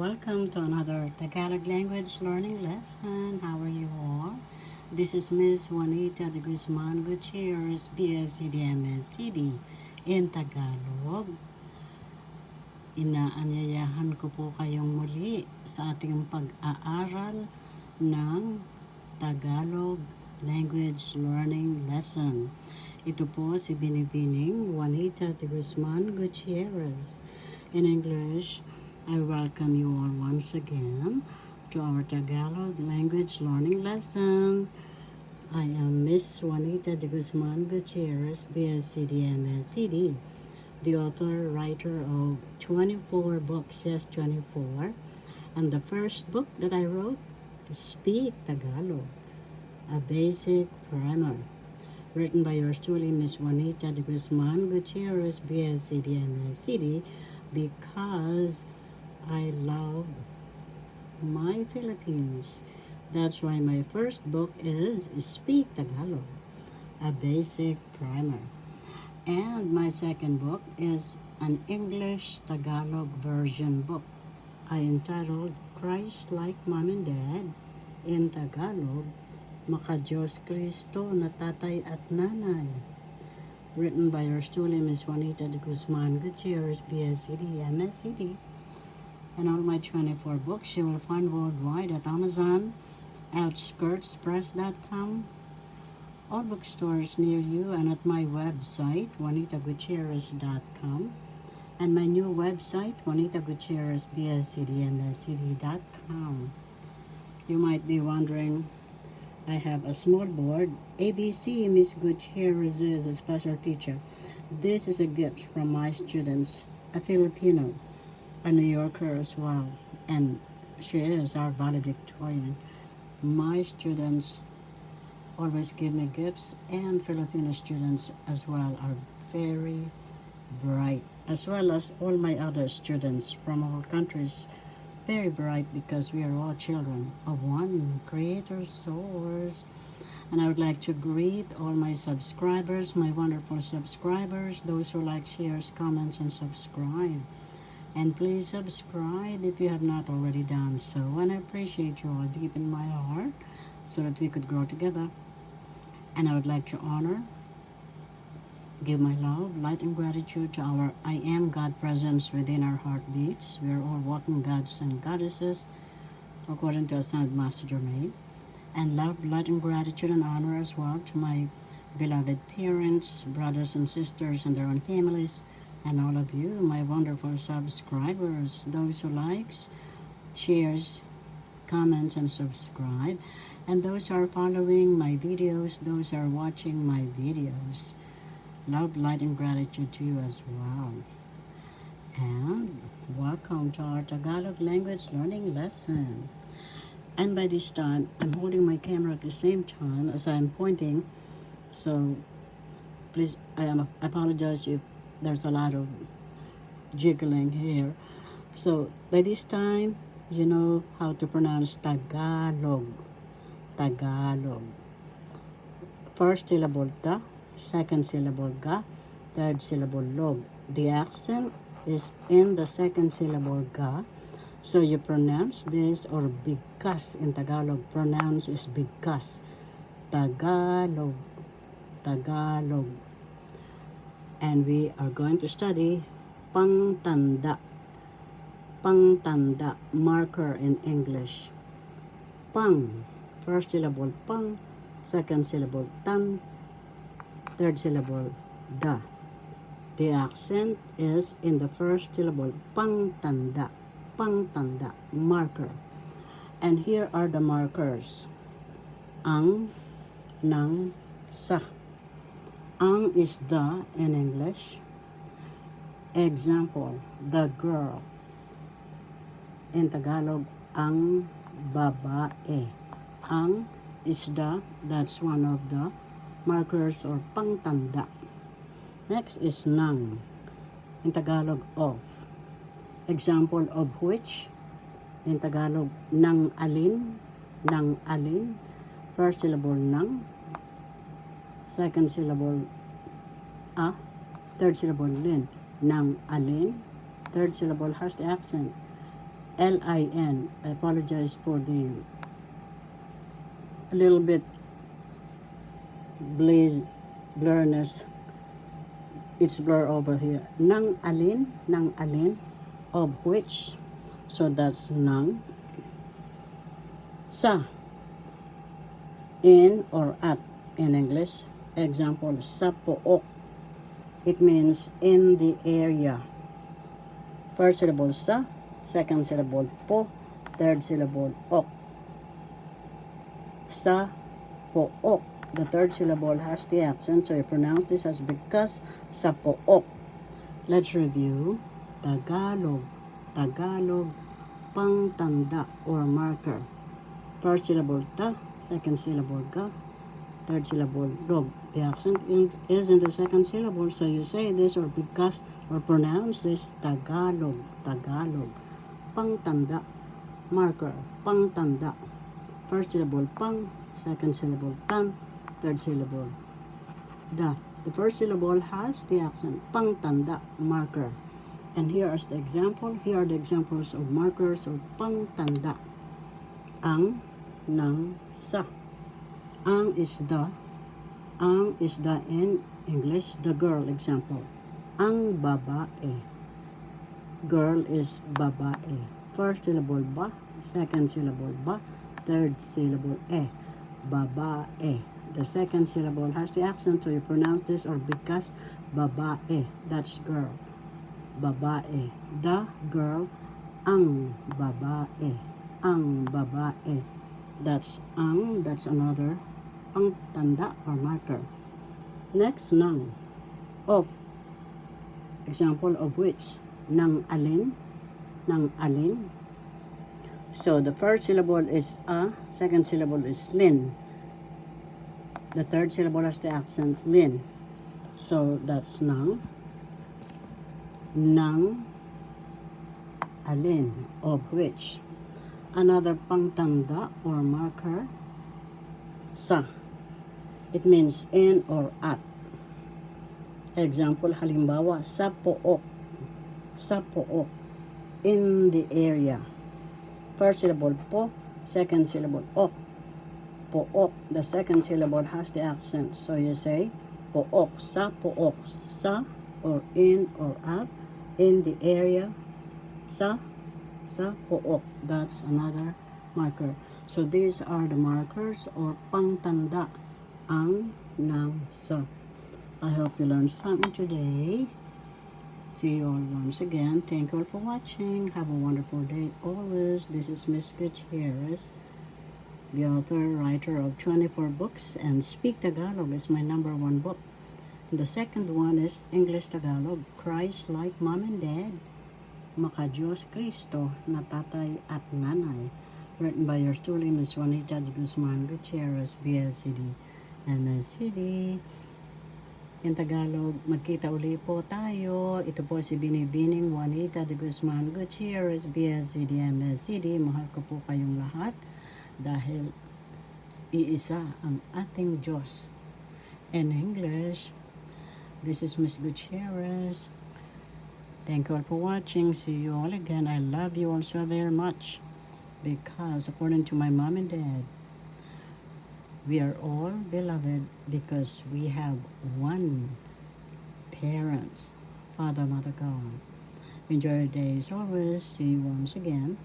Welcome to another Tagalog language learning lesson. How are you all? This is Miss Juanita de Guzman Gutierrez, BSCD MSCD in Tagalog. Inaanyayahan ko po kayong muli sa ating pag-aaral ng Tagalog language learning lesson. Ito po si Binibining Juanita de Guzman Gutierrez. In English, I welcome you all once again to our Tagalog language learning lesson. I am Miss Juanita de Guzman Gutierrez, BSCD MSCD, the author, writer of 24 books, yes, 24. And the first book that I wrote, Speak Tagalog, a basic primer, written by yours truly, Miss Juanita de Guzman Gutierrez, BSCD MSCD, because I love my Philippines. That's why my first book is Speak Tagalog, a basic primer. And my second book is an English Tagalog version book I entitled Christ Like Mom and Dad, in Tagalog, Maka-Diyos Kristo na Tatay at Nanay, written by yours truly, Ms. Juanita de Guzman Gutierrez, BSCD, MSCD. And all my 24 books you will find worldwide at Amazon, outskirtspress.com, all bookstores near you, and at my website, juanitagutierrez.com, and my new website, juanitagutierrezbscdmscd.com. You might be wondering, I have a small board, ABC, Miss Gutierrez is a special teacher. This is a gift from my students, a Filipino, a New Yorker as well, and she is our valedictorian. My students always give me gifts, and Filipino students as well are very bright, as well as all my other students from all countries, very bright, because we are all children of one creator source. And I would like to greet all my subscribers, my wonderful subscribers, those who like, shares, comments, and subscribe. And please subscribe if you have not already done so. And I appreciate you all deep in my heart, so that we could grow together. And I would like to honor, give my love, light, and gratitude to our I Am God presence within our heartbeats. We are all walking gods and goddesses, according to Ascended Master Germain. And love, light, and gratitude and honor as well to my beloved parents, brothers and sisters, and their own families, and all of you, my wonderful subscribers, those who likes, shares, comments, and subscribe, and those who are following my videos, those who are watching my videos. Love, light, and gratitude to you as well. And welcome to our Tagalog language learning lesson. And by this time, I'm holding my camera at the same time as I'm pointing, so please, I apologize if there's a lot of jiggling here. So by this time, you know how to pronounce Tagalog. Tagalog. First syllable ta, second syllable ga, third syllable log. The accent is in the second syllable ga. So you pronounce this, or bigkas in Tagalog. Pronounce is bigkas. Tagalog. Tagalog. And we are going to study pangtanda. Pangtanda, marker in English. Pang, first syllable pang, second syllable tan, third syllable da. The accent is in the first syllable, pangtanda. Pangtanda, marker. And here are the markers. Ang, nang, sa. Ang is the in English. Example, the girl. In Tagalog, ang babae. Ang is the, that's one of the markers or pangtanda. Next is nang. In Tagalog, of. Example of which? In Tagalog, nang alin. Nang alin. First syllable, nang. Second syllable, a. Third syllable, lin. Nang alin. Third syllable has the accent. L-I-N. I apologize for the a little bit blurriness. It's blur over here. Nang alin, of which. So that's nang. Sa, in or at in English. Example, sa pook. It means in the area. First syllable sa, second syllable po, third syllable ok. Sa pook. The third syllable has the accent, so you pronounce this as because sa pook. Let's review. Tagalog. Tagalog, pangtanda or marker. First syllable ta, second syllable ga, third syllable log. The accent is in the second syllable, so you say this or because or pronounce this Tagalog. Tagalog, pangtanda, marker, pangtanda. First syllable pang, second syllable tan, third syllable da. The first syllable has the accent, pangtanda, marker. And here is the example. Here are the examples of markers or pangtanda. Ang, nang, sa. Ang is the. Ang is the in English, the girl example. Ang babae. Girl is babae. First syllable ba, second syllable ba, third syllable babae. The second syllable has the accent, so you pronounce this or because babae. That's girl. Babae. The girl, ang babae. Ang babae. That's ang, that's another pangtanda or marker. Next, nang. Of. Example of which. Nang alin. Nang alin. So the first syllable is a, second syllable is lin. The third syllable has the accent lin. So that's nang. Nang alin, of which. Another pangtanda or marker, sa. It means in or at. Example, halimbawa, sa pook. Sa pook. In the area. First syllable po, second syllable ok. Pook. The second syllable has the accent. So you say, pook, sa pook. Sa or in or at. In the area, sa pook. That's another marker. So these are the markers or pangtanda, ang, nang, sa. I hope you learned something today. See you all once again. Thank you all for watching. Have a wonderful day always. This is Miss Gutierrez, the author, writer of 24 books, and Speak Tagalog is my #1 book. The second one is English Tagalog, Christ Like Mom and Dad, Maka-Diyos Cristo na Tatay at Nanay, written by yours truly, Ms. Juanita de Guzman Gutierrez, BSCD, MSCD. In Tagalog, magkita uli po tayo. Ito po si Binibining Juanita de Guzman Gutierrez, BSCD, MSCD. Mahal ko po kayong lahat dahil iisa ang ating Diyos. In English, this is Miss Gutierrez. Thank you all for watching. See you all again. I love you all so very much because according to my mom and dad, we are all beloved because we have one parents, Father, Mother, God. Enjoy your days always. See you once again.